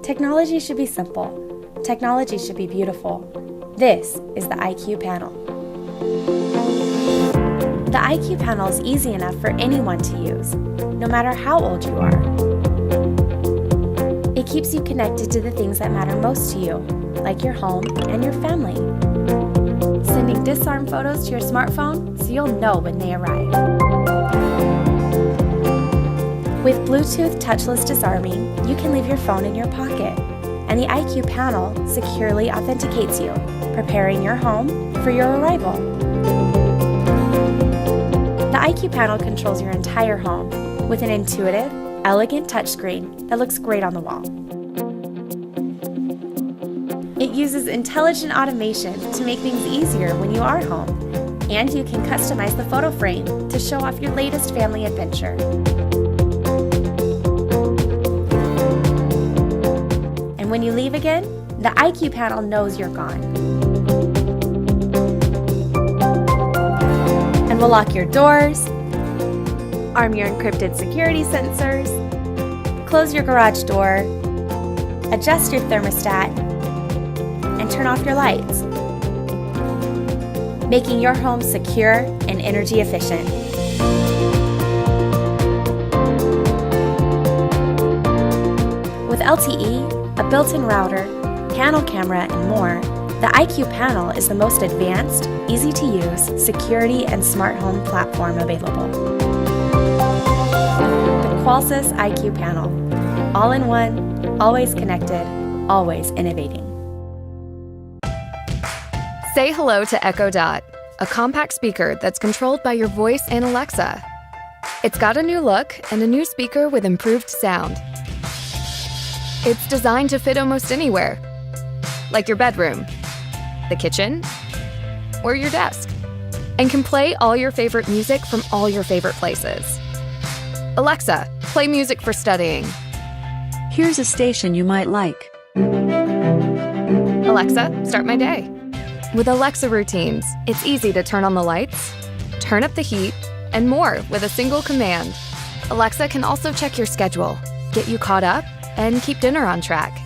Technology should be simple. Technology should be beautiful. This is the IQ panel. The IQ panel is easy enough for anyone to use, no matter how old you are. It keeps you connected to the things that matter most to you, like your home and your family. Sending disarm photos to your smartphone so you'll know when they arrive. With Bluetooth touchless disarming, you can leave your phone in your pocket, and the IQ panel securely authenticates you, preparing your home for your arrival. The IQ panel controls your entire home with an intuitive, elegant touchscreen that looks great on the wall. It uses intelligent automation to make things easier when you are home, and you can customize the photo frame to show off your latest family adventure. And when you leave again, the IQ panel knows you're gone. And will lock your doors, arm your encrypted security sensors, close your garage door, adjust your thermostat, and turn off your lights, making your home secure and energy efficient. With LTE, a built-in router, panel camera, and more, the IQ panel is the most advanced, easy-to-use, security and smart home platform available. The Cordless IQ panel. All-in-one, always connected, always innovating. Say hello to Echo Dot, a compact speaker that's controlled by your voice and Alexa. It's got a new look and a new speaker with improved sound. It's designed to fit almost anywhere, like your bedroom, the kitchen, or your desk, and can play all your favorite music from all your favorite places. Alexa, play music for studying. Here's a station you might like. Alexa, start my day. With Alexa routines, it's easy to turn on the lights, turn up the heat, and more with a single command. Alexa can also check your schedule, get you caught up, and keep dinner on track.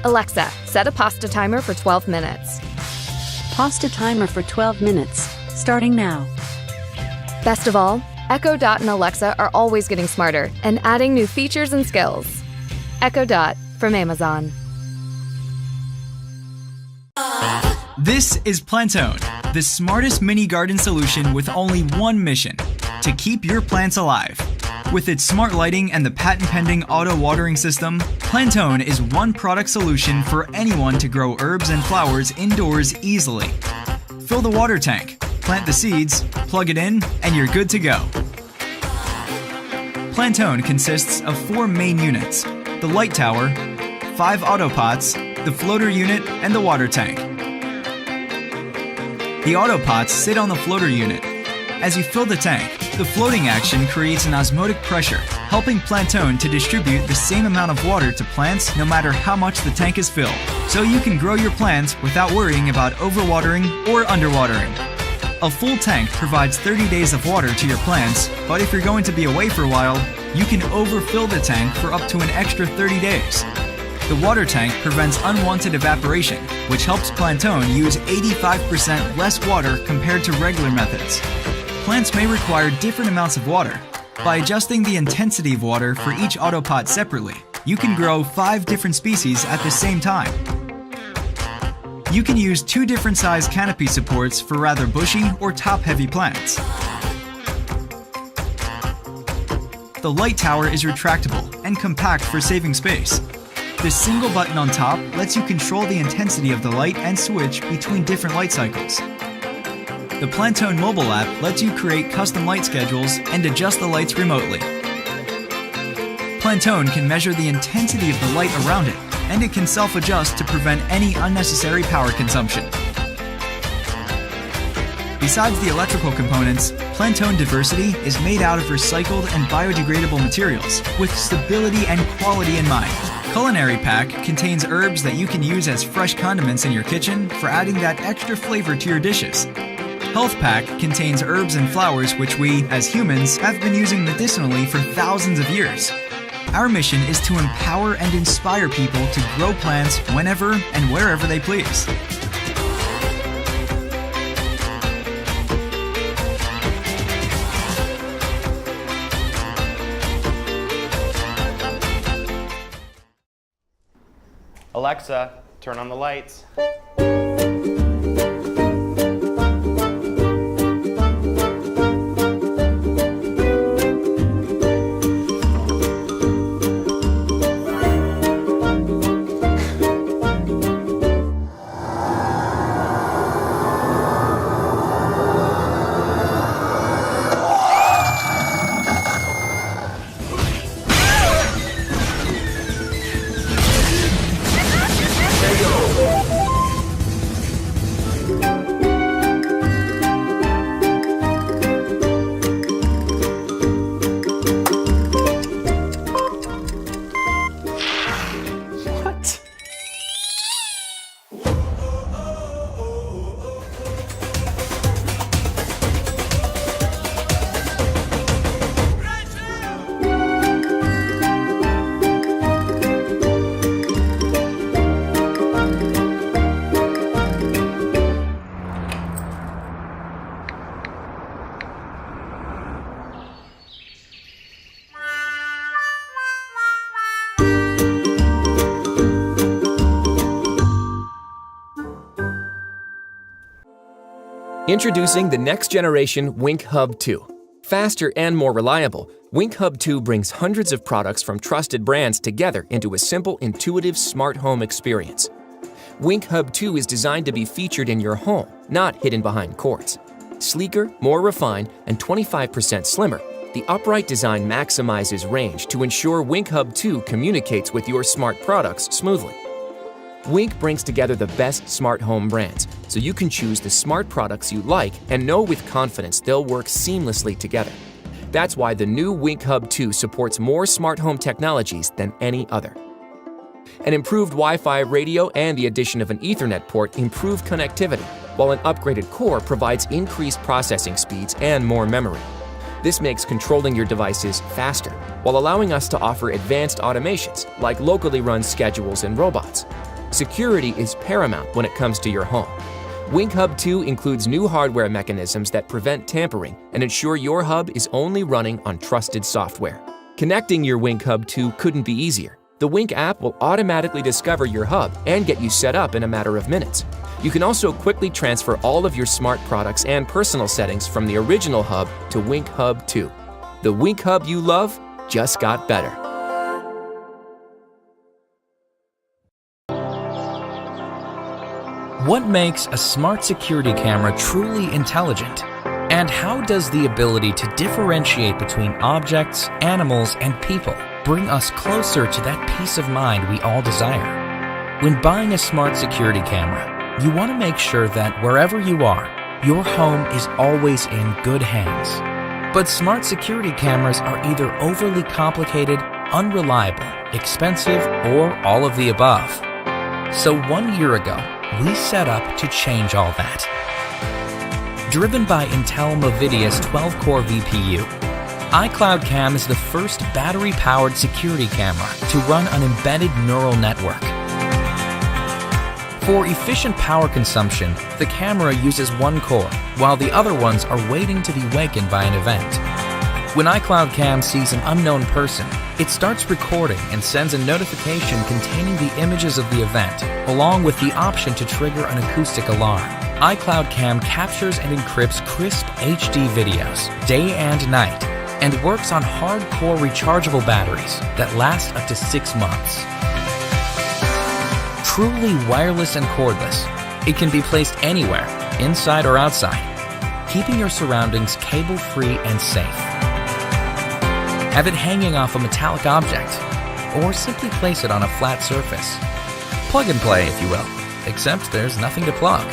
Alexa, set a pasta timer for 12 minutes. Pasta timer for 12 minutes, starting now. Best of all, Echo Dot and Alexa are always getting smarter and adding new features and skills. Echo Dot from Amazon. This is Plantone, the smartest mini garden solution with only one mission: to keep your plants alive. With its smart lighting and the patent-pending auto-watering system, Plantone is one product solution for anyone to grow herbs and flowers indoors easily. Fill the water tank, plant the seeds, plug it in, and you're good to go. Plantone consists of 4 main units: the light tower, 5 autopots, the floater unit, and the water tank. The autopots sit on the floater unit. As you fill the tank, the floating action creates an osmotic pressure, helping Plantone to distribute the same amount of water to plants no matter how much the tank is filled, so you can grow your plants without worrying about overwatering or underwatering. A full tank provides 30 days of water to your plants, but if you're going to be away for a while, you can overfill the tank for up to an extra 30 days. The water tank prevents unwanted evaporation, which helps Plantone use 85% less water compared to regular methods. Plants may require different amounts of water. By adjusting the intensity of water for each autopot separately, you can grow 5 different species at the same time. You can use 2 different size canopy supports for rather bushy or top-heavy plants. The light tower is retractable and compact for saving space. This single button on top lets you control the intensity of the light and switch between different light cycles. The Plantone mobile app lets you create custom light schedules and adjust the lights remotely. Plantone can measure the intensity of the light around it, and it can self-adjust to prevent any unnecessary power consumption. Besides the electrical components, Plantone Diversity is made out of recycled and biodegradable materials with stability and quality in mind. Culinary Pack contains herbs that you can use as fresh condiments in your kitchen for adding that extra flavor to your dishes. Health Pack contains herbs and flowers which we, as humans, have been using medicinally for thousands of years. Our mission is to empower and inspire people to grow plants whenever and wherever they please. Alexa, turn on the lights. Introducing the next generation Wink Hub 2. Faster and more reliable, Wink Hub 2 brings hundreds of products from trusted brands together into a simple, intuitive smart home experience. Wink Hub 2 is designed to be featured in your home, not hidden behind cords. Sleeker, more refined, and 25% slimmer, the upright design maximizes range to ensure Wink Hub 2 communicates with your smart products smoothly. Wink brings together the best smart home brands, so you can choose the smart products you like and know with confidence they'll work seamlessly together. That's why the new Wink Hub 2 supports more smart home technologies than any other. An improved Wi-Fi radio and the addition of an Ethernet port improve connectivity, while an upgraded core provides increased processing speeds and more memory. This makes controlling your devices faster, while allowing us to offer advanced automations like locally run schedules and robots. Security is paramount when it comes to your home. Wink Hub 2 includes new hardware mechanisms that prevent tampering and ensure your hub is only running on trusted software. Connecting your Wink Hub 2 couldn't be easier. The Wink app will automatically discover your hub and get you set up in a matter of minutes. You can also quickly transfer all of your smart products and personal settings from the original hub to Wink Hub 2. The Wink Hub you love just got better. What makes a smart security camera truly intelligent? And how does the ability to differentiate between objects, animals, and people bring us closer to that peace of mind we all desire? When buying a smart security camera, you want to make sure that wherever you are, your home is always in good hands. But smart security cameras are either overly complicated, unreliable, expensive, or all of the above. So 1 year ago, we set up to change all that. Driven by Intel Movidia's 12-core VPU, iCloud Cam is the first battery-powered security camera to run an embedded neural network. For efficient power consumption, the camera uses one core, while the other ones are waiting to be wakened by an event. When iCloud Cam sees an unknown person, it starts recording and sends a notification containing the images of the event, along with the option to trigger an acoustic alarm. iCloud Cam captures and encrypts crisp HD videos, day and night, and works on hardcore rechargeable batteries that last up to 6 months. Truly wireless and cordless, it can be placed anywhere, inside or outside, keeping your surroundings cable-free and safe. Have it hanging off a metallic object, or simply place it on a flat surface. Plug and play, if you will, except there's nothing to plug.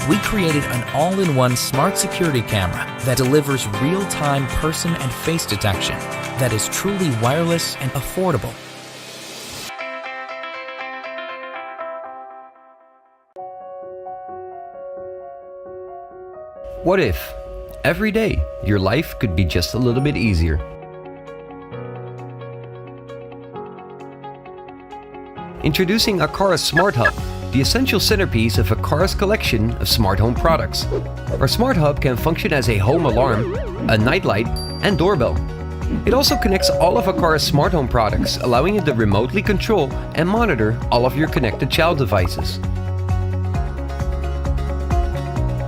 We created an all-in-one smart security camera that delivers real-time person and face detection that is truly wireless and affordable. What if every day your life could be just a little bit easier? Introducing AQara Smart Hub, the essential centerpiece of AQara's collection of smart home products. Our Smart Hub can function as a home alarm, a nightlight, and doorbell. It also connects all of AQara's smart home products, allowing you to remotely control and monitor all of your connected child devices.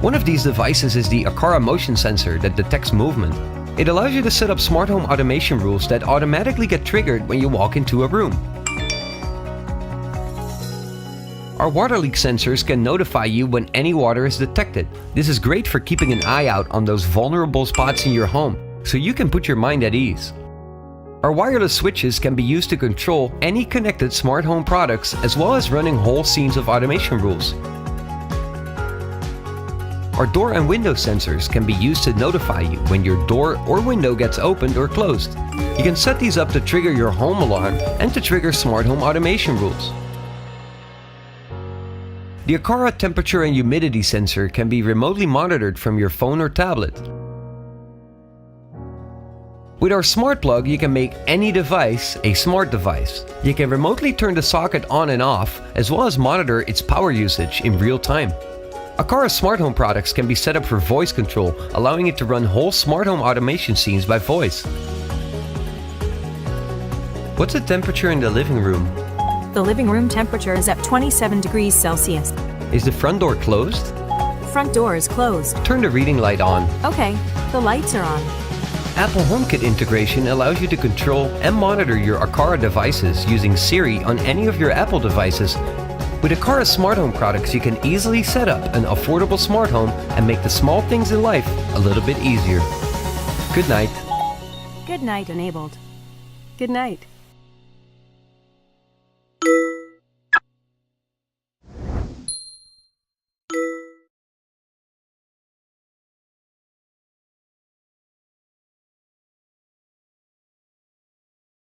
One of these devices is the AQara motion sensor that detects movement. It allows you to set up smart home automation rules that automatically get triggered when you walk into a room. Our water leak sensors can notify you when any water is detected. This is great for keeping an eye out on those vulnerable spots in your home, so you can put your mind at ease. Our wireless switches can be used to control any connected smart home products, as well as running whole scenes of automation rules. Our door and window sensors can be used to notify you when your door or window gets opened or closed. You can set these up to trigger your home alarm and to trigger smart home automation rules. The AQara temperature and humidity sensor can be remotely monitored from your phone or tablet. With our smart plug, you can make any device a smart device. You can remotely turn the socket on and off, as well as monitor its power usage in real time. AQara smart home products can be set up for voice control, allowing it to run whole smart home automation scenes by voice. What's the temperature in the living room? The living room temperature is at 27 degrees Celsius. Is the front door closed? Front door is closed. Turn the reading light on. Okay, the lights are on. Apple HomeKit integration allows you to control and monitor your AQara devices using Siri on any of your Apple devices. With AQara smart home products, you can easily set up an affordable smart home and make the small things in life a little bit easier. Good night. Good night enabled. Good night.